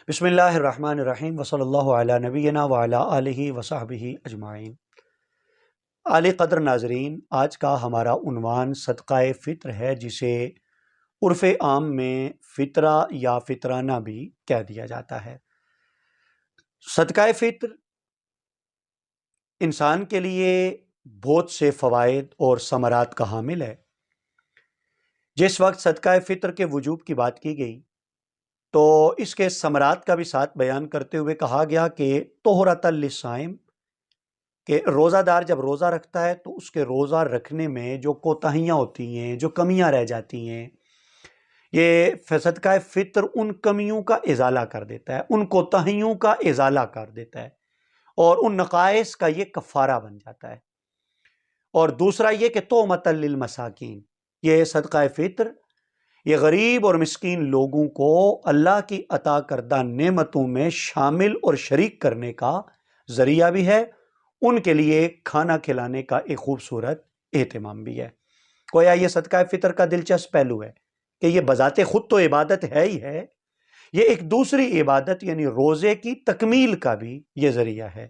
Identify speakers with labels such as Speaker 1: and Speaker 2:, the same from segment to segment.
Speaker 1: بسم اللہ الرحمن الرحیم وصلی اللہ علی نبینا وعلی آلہ وصحبہ اجمعین۔ عالی قدر ناظرین، آج کا ہمارا عنوان صدقہ فطر ہے، جسے عرف عام میں فطرہ یا فطرانہ بھی کہہ دیا جاتا ہے۔ صدقہ فطر انسان کے لیے بہت سے فوائد اور ثمرات کا حامل ہے۔ جس وقت صدقہ فطر کے وجوب کی بات کی گئی تو اس کے ثمرات کا بھی ساتھ بیان کرتے ہوئے کہا گیا کہ طہرۃ للصائم، کہ روزہ دار جب روزہ رکھتا ہے تو اس کے روزہ رکھنے میں جو کوتاہیاں ہوتی ہیں، جو کمیاں رہ جاتی ہیں، یہ صدقہ فطر ان کمیوں کا ازالہ کر دیتا ہے، ان کوتاہیوں کا ازالہ کر دیتا ہے اور ان نقائص کا یہ کفارہ بن جاتا ہے۔ اور دوسرا یہ کہ طعمۃ للمساکین، یہ صدقہ فطر یہ غریب اور مسکین لوگوں کو اللہ کی عطا کردہ نعمتوں میں شامل اور شریک کرنے کا ذریعہ بھی ہے، ان کے لیے کھانا کھلانے کا ایک خوبصورت اہتمام بھی ہے۔ گویا یہ صدقہ فطر کا دلچسپ پہلو ہے کہ یہ بذات خود تو عبادت ہے ہی ہے، یہ ایک دوسری عبادت یعنی روزے کی تکمیل کا بھی یہ ذریعہ ہے۔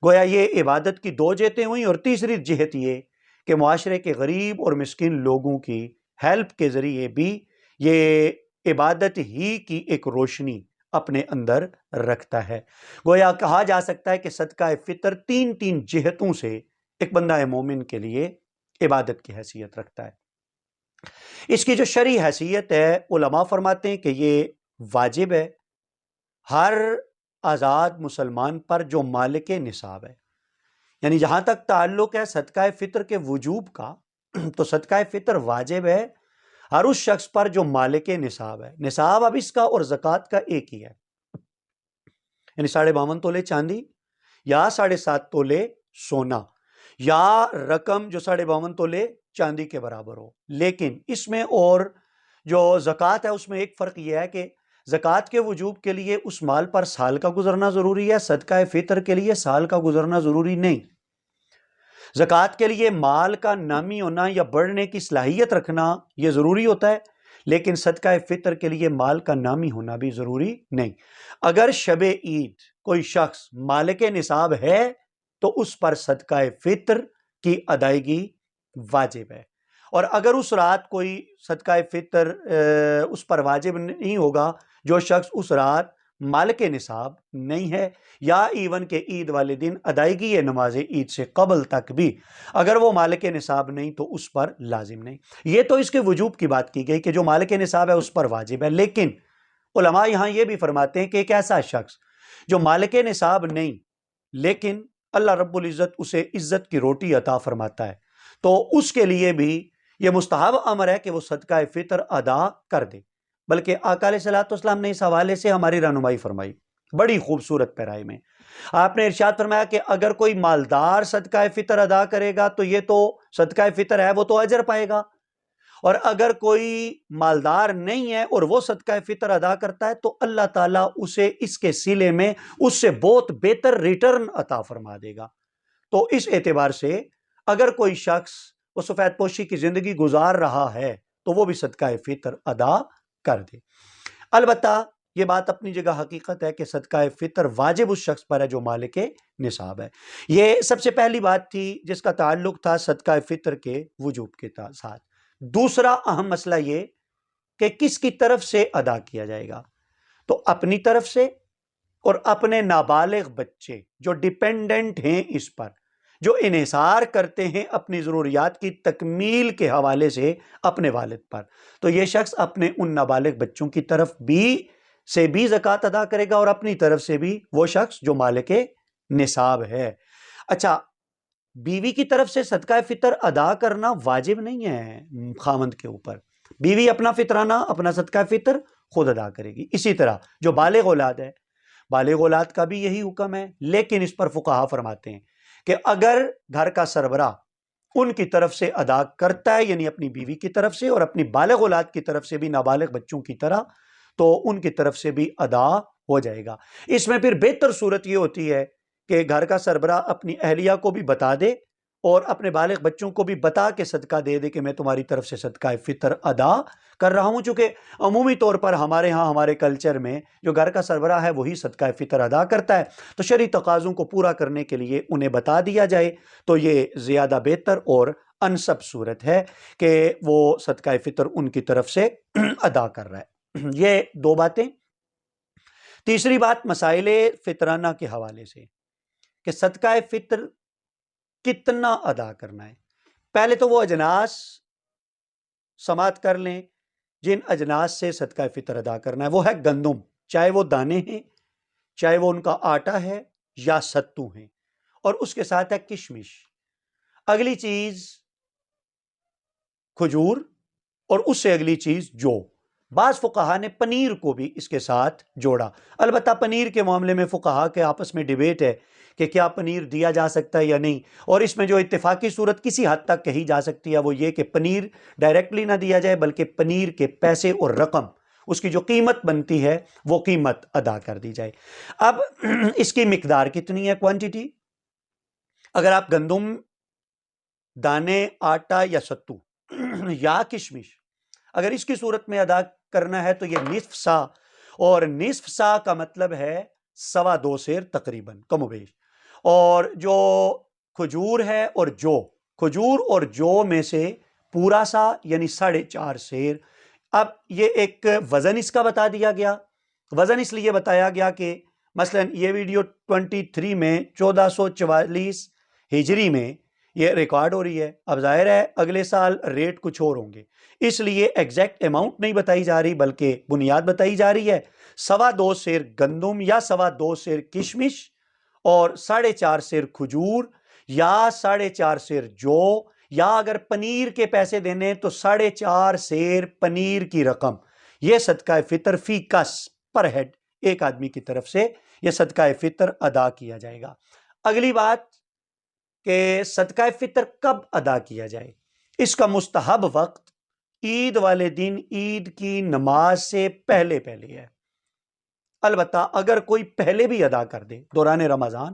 Speaker 1: گویا یہ عبادت کی دو جہتیں ہوئیں، اور تیسری جہت یہ کہ معاشرے کے غریب اور مسکین لوگوں کی ہیلپ کے ذریعے بھی یہ عبادت ہی کی ایک روشنی اپنے اندر رکھتا ہے۔ گویا کہا جا سکتا ہے کہ صدقہ فطر تین جہتوں سے ایک بندہ مومن کے لیے عبادت کی حیثیت رکھتا ہے۔ اس کی جو شرعی حیثیت ہے، علماء فرماتے ہیں کہ یہ واجب ہے ہر آزاد مسلمان پر جو مالک نصاب ہے، یعنی جہاں تک تعلق ہے صدقہ فطر کے وجوب کا، تو صدقہ فطر واجب ہے ہر اس شخص پر جو مالک نصاب ہے۔ نصاب اب اس کا اور زکوٰۃ کا ایک ہی ہے، یعنی 52.5 تولے چاندی یا 7.5 تولے سونا، یا رقم جو 52.5 تولے چاندی کے برابر ہو۔ لیکن اس میں اور جو زکوٰۃ ہے اس میں ایک فرق یہ ہے کہ زکوٰۃ کے وجوب کے لیے اس مال پر سال کا گزرنا ضروری ہے، صدقہ فطر کے لیے سال کا گزرنا ضروری نہیں۔ زکوٰۃ کے لیے مال کا نامی ہونا یا بڑھنے کی صلاحیت رکھنا یہ ضروری ہوتا ہے، لیکن صدقہ فطر کے لیے مال کا نامی ہونا بھی ضروری نہیں۔ اگر شب عید کوئی شخص مالک نصاب ہے تو اس پر صدقہ فطر کی ادائیگی واجب ہے، اور اگر اس رات کوئی صدقہ فطر اس پر واجب نہیں ہوگا، جو شخص اس رات مالک نصاب نہیں ہے، یا ایون کہ عید والے دن ادائیگی نماز عید سے قبل تک بھی اگر وہ مالک نصاب نہیں تو اس پر لازم نہیں۔ یہ تو اس کے وجوب کی بات کی گئی کہ جو مالک نصاب ہے اس پر واجب ہے، لیکن علماء یہاں یہ بھی فرماتے ہیں کہ ایک ایسا شخص جو مالک نصاب نہیں لیکن اللہ رب العزت اسے عزت کی روٹی عطا فرماتا ہے، تو اس کے لیے بھی یہ مستحب امر ہے کہ وہ صدقہ فطر ادا کر دے۔ بلکہ آقا علیہ الصلوۃ والسلام نے اس حوالے سے ہماری رہنمائی فرمائی بڑی خوبصورت پیرائی میں۔ آپ نے ارشاد فرمایا کہ اگر کوئی مالدار صدقہ فطر ادا کرے گا تو یہ تو صدقہ فطر ہے، وہ تو اجر پائے گا، اور اگر کوئی مالدار نہیں ہے اور وہ صدقہ فطر ادا کرتا ہے تو اللہ تعالیٰ اسے اس کے صلے میں اس سے بہت بہتر ریٹرن عطا فرما دے گا۔ تو اس اعتبار سے اگر کوئی شخص وہ سفید پوشی کی زندگی گزار رہا ہے تو وہ بھی صدقہ فطر ادا کر دے۔ البتہ یہ بات اپنی جگہ حقیقت ہے کہ صدقہ فطر واجب اس شخص پر ہے جو مالک نصاب ہے۔ یہ سب سے پہلی بات تھی جس کا تعلق تھا صدقہ فطر کے وجوب کے ساتھ۔ دوسرا اہم مسئلہ یہ کہ کس کی طرف سے ادا کیا جائے گا، تو اپنی طرف سے اور اپنے نابالغ بچے جو ڈیپینڈنٹ ہیں اس پر، جو انحصار کرتے ہیں اپنی ضروریات کی تکمیل کے حوالے سے اپنے والد پر، تو یہ شخص اپنے ان نابالغ بچوں کی طرف بھی زکوٰۃ ادا کرے گا، اور اپنی طرف سے بھی وہ شخص جو مالک نصاب ہے۔ اچھا، بیوی کی طرف سے صدقہ فطر ادا کرنا واجب نہیں ہے خاوند کے اوپر، بیوی اپنا فطرانہ اپنا صدقہ فطر خود ادا کرے گی۔ اسی طرح جو بالغ اولاد ہے، بالغ اولاد کا بھی یہی حکم ہے، لیکن اس پر فقہا فرماتے ہیں کہ اگر گھر کا سربراہ ان کی طرف سے ادا کرتا ہے، یعنی اپنی بیوی کی طرف سے اور اپنی بالغ اولاد کی طرف سے بھی نابالغ بچوں کی طرح، تو ان کی طرف سے بھی ادا ہو جائے گا۔ اس میں پھر بہتر صورت یہ ہوتی ہے کہ گھر کا سربراہ اپنی اہلیہ کو بھی بتا دے اور اپنے بالغ بچوں کو بھی بتا کے صدقہ دے دے کہ میں تمہاری طرف سے صدقہ فطر ادا کر رہا ہوں، چونکہ عمومی طور پر ہمارے ہاں ہمارے کلچر میں جو گھر کا سربراہ ہے وہی صدقہ فطر ادا کرتا ہے، تو شرعی تقاضوں کو پورا کرنے کے لیے انہیں بتا دیا جائے تو یہ زیادہ بہتر اور انسب صورت ہے کہ وہ صدقہ فطر ان کی طرف سے ادا کر رہا ہے۔ یہ دو باتیں۔ تیسری بات مسائل فطرانہ کے حوالے سے کہ صدقہ فطر کتنا ادا کرنا ہے۔ پہلے تو وہ اجناس سماعت کر لیں جن اجناس سے صدقہ فطر ادا کرنا ہے، وہ ہے گندم، چاہے وہ دانے ہیں، چاہے وہ ان کا آٹا ہے یا ستو ہیں، اور اس کے ساتھ ہے کشمش۔ اگلی چیز کھجور، اور اس سے اگلی چیز جو۔ بعض فقہا نے پنیر کو بھی اس کے ساتھ جوڑا۔ البتہ پنیر کے معاملے میں فقہا کے آپس میں ڈیبیٹ ہے کہ کیا پنیر دیا جا سکتا ہے یا نہیں، اور اس میں جو اتفاقی صورت کسی حد تک کہی جا سکتی ہے وہ یہ کہ پنیر ڈائریکٹلی نہ دیا جائے بلکہ پنیر کے پیسے اور رقم، اس کی جو قیمت بنتی ہے وہ قیمت ادا کر دی جائے۔ اب اس کی مقدار کتنی ہے، کوانٹٹی؟ اگر آپ گندم، دانے، آٹا یا ستو یا کشمش اگر اس کی صورت میں ادا کرنا ہے تو یہ نصف سا، اور نصف سا کا مطلب ہے 2.25 سیر تقریباً کم و بیش۔ اور جو کھجور ہے اور جو، کھجور اور جو میں سے پورا سا یعنی 4.5 سیر۔ اب یہ ایک وزن اس کا بتا دیا گیا۔ وزن اس لیے بتایا گیا کہ مثلا یہ ویڈیو 23 میں 1444 ہجری میں یہ ریکارڈ ہو رہی ہے، اب ظاہر ہے اگلے سال ریٹ کچھ اور ہوں گے، اس لیے ایگزیکٹ اماؤنٹ نہیں بتائی جا رہی بلکہ بنیاد بتائی جا رہی ہے۔ 2.25 سیر گندم یا 2.25 سیر کشمش اور 4.5 سیر کھجور یا 4.5 سیر جو، یا اگر پنیر کے پیسے دینے تو 4.5 سیر پنیر کی رقم، یہ صدقہ فطر فی کس پر ہیڈ ایک آدمی کی طرف سے یہ صدقہ فطر ادا کیا جائے گا۔ اگلی بات کہ صدقہ فطر کب ادا کیا جائے، اس کا مستحب وقت عید والے دن عید کی نماز سے پہلے پہلے ہے۔ البتہ اگر کوئی پہلے بھی ادا کر دے دوران رمضان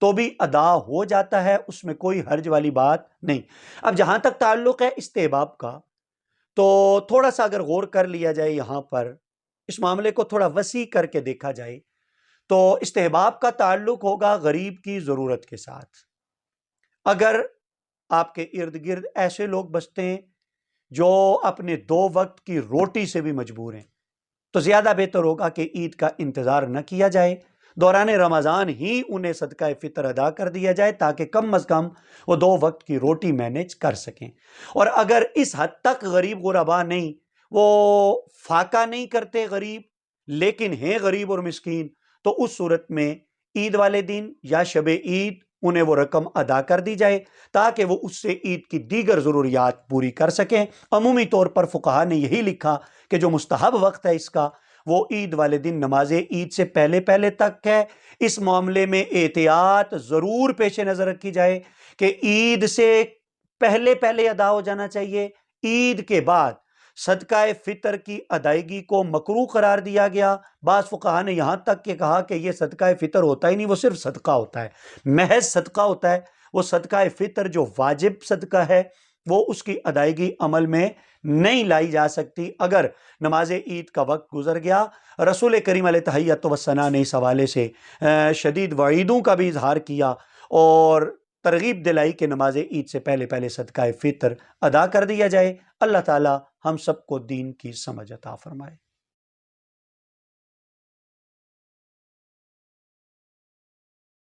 Speaker 1: تو بھی ادا ہو جاتا ہے، اس میں کوئی حرج والی بات نہیں۔ اب جہاں تک تعلق ہے استحباب کا، تو تھوڑا سا اگر غور کر لیا جائے، یہاں پر اس معاملے کو تھوڑا وسیع کر کے دیکھا جائے تو استحباب کا تعلق ہوگا غریب کی ضرورت کے ساتھ۔ اگر آپ کے ارد گرد ایسے لوگ بستے ہیں جو اپنے 2 وقت کی روٹی سے بھی مجبور ہیں تو زیادہ بہتر ہوگا کہ عید کا انتظار نہ کیا جائے، دوران رمضان ہی انہیں صدقہ فطر ادا کر دیا جائے تاکہ کم از کم وہ 2 وقت کی روٹی مینیج کر سکیں۔ اور اگر اس حد تک غریب غربا نہیں، وہ فاقہ نہیں کرتے غریب لیکن ہیں غریب اور مسکین، تو اس صورت میں عید والے دن یا شب عید انہیں وہ رقم ادا کر دی جائے تاکہ وہ اس سے عید کی دیگر ضروریات پوری کر سکیں۔ عمومی طور پر فقہا نے یہی لکھا کہ جو مستحب وقت ہے اس کا وہ عید والے دن نماز عید سے پہلے پہلے تک ہے۔ اس معاملے میں احتیاط ضرور پیش نظر رکھی جائے کہ عید سے پہلے پہلے ادا ہو جانا چاہیے۔ عید کے بعد صدقہ فطر کی ادائیگی کو مکروہ قرار دیا گیا۔ بعض فقہا نے یہاں تک کہ کہا کہ یہ صدقہ فطر ہوتا ہی نہیں، وہ صرف صدقہ ہوتا ہے، محض صدقہ ہوتا ہے۔ وہ صدقہ فطر جو واجب صدقہ ہے وہ اس کی ادائیگی عمل میں نہیں لائی جا سکتی اگر نماز عید کا وقت گزر گیا۔ رسول کریم علیہ التحیۃ والثناء نے اس حوالے سے شدید وعیدوں کا بھی اظہار کیا اور ترغیب دلائی کہ نماز عید سے پہلے پہلے صدقہ فطر ادا کر دیا جائے۔ اللہ تعالی ہم سب کو دین کی سمجھ عطا فرمائے۔